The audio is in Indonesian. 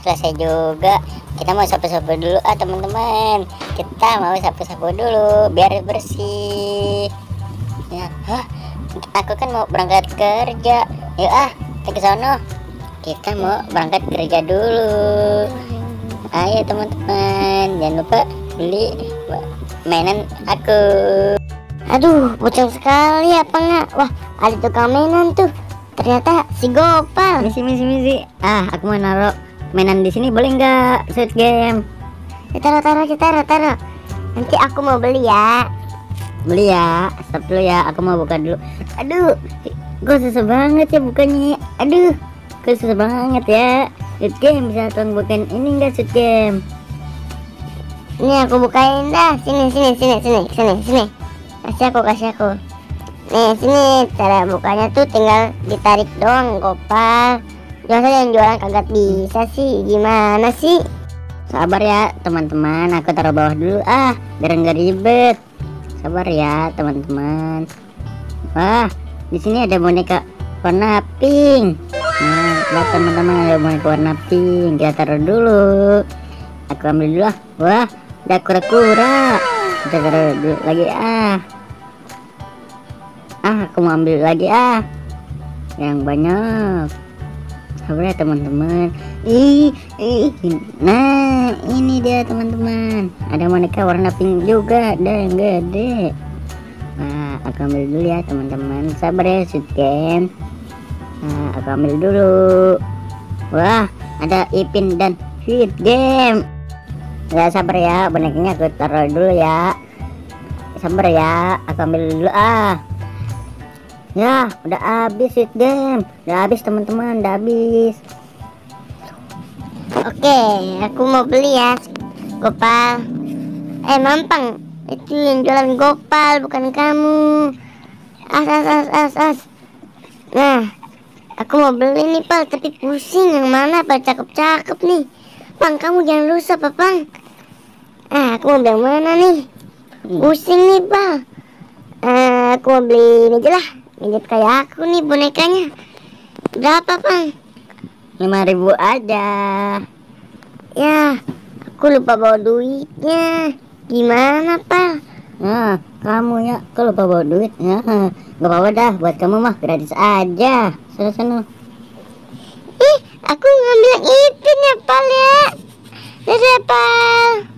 Selesai juga. Kita mau sapu-sapu dulu teman-teman. Kita mau sapu-sapu dulu biar bersih. Ya, aku kan mau berangkat kerja. Yuk kita ke sono. Kita mau berangkat kerja dulu. Ayo teman-teman, jangan lupa beli mainan aku. Aduh, bocor sekali apa enggak? Wah, ada tukang mainan tuh. Ternyata si Gopal. Misi. Aku mau naruh mainan di sini, boleh nggak? Sweet game. Taruh. Nanti aku mau beli ya. Beli ya. Stop dulu ya. Aku mau buka dulu. Aduh, gue susah banget ya bukanya. Aduh, gue susah banget ya. Sweet game, bisa tolong bukain ini nggak, Sweet game? Ini aku bukain dah. Sini. Kasih aku. Nih, sini cara bukanya tuh tinggal ditarik doang, Gopal. Jangan yang jualan kagak bisa sih. Gimana sih? Sabar ya teman-teman, aku taruh bawah dulu biar nggak ribet. Sabar ya teman-teman. Wah, di sini ada boneka warna pink. Nah, lihat teman-teman, ada boneka warna pink. Kita taruh dulu. Aku ambil dulu. Wah, ada kura-kura. Kita taruh dulu lagi aku mau ambil lagi yang banyak. Sabar ya teman-teman. Nah, ini dia teman-teman. Ada boneka warna pink juga, ada yang gede. Nah, aku ambil dulu ya teman-teman. Sabar ya Sweet game. Nah, aku ambil dulu. Wah, ada Ipin dan Sweet game. Ya, sabar ya, bonekanya aku taruh dulu ya. Sabar ya, aku ambil dulu Ya, udah habis Sweet game. Udah habis teman-teman, udah habis. Oke, aku mau beli ya, Gopal. Mampang, itu yang jualan Gopal, bukan kamu. As. Nah, aku mau beli nih, Pal, tapi pusing yang mana, Pal, cakep-cakep nih. Pang, kamu jangan rusak, Pang. Aku mau beli yang mana nih? Pusing nih, Pal. Aku mau beli ini aja lah. Mirip kayak aku nih bonekanya. Berapa, Pang? 5.000 aja. Ya, aku lupa bawa duitnya. Gimana, Pak? Nah, kamu ya, kalau lupa bawa duit ya. Gak apa-apa dah, buat kamu mah gratis aja. Sana. Aku ngambil yang itu ya, Pal ya. Dadah, Pal.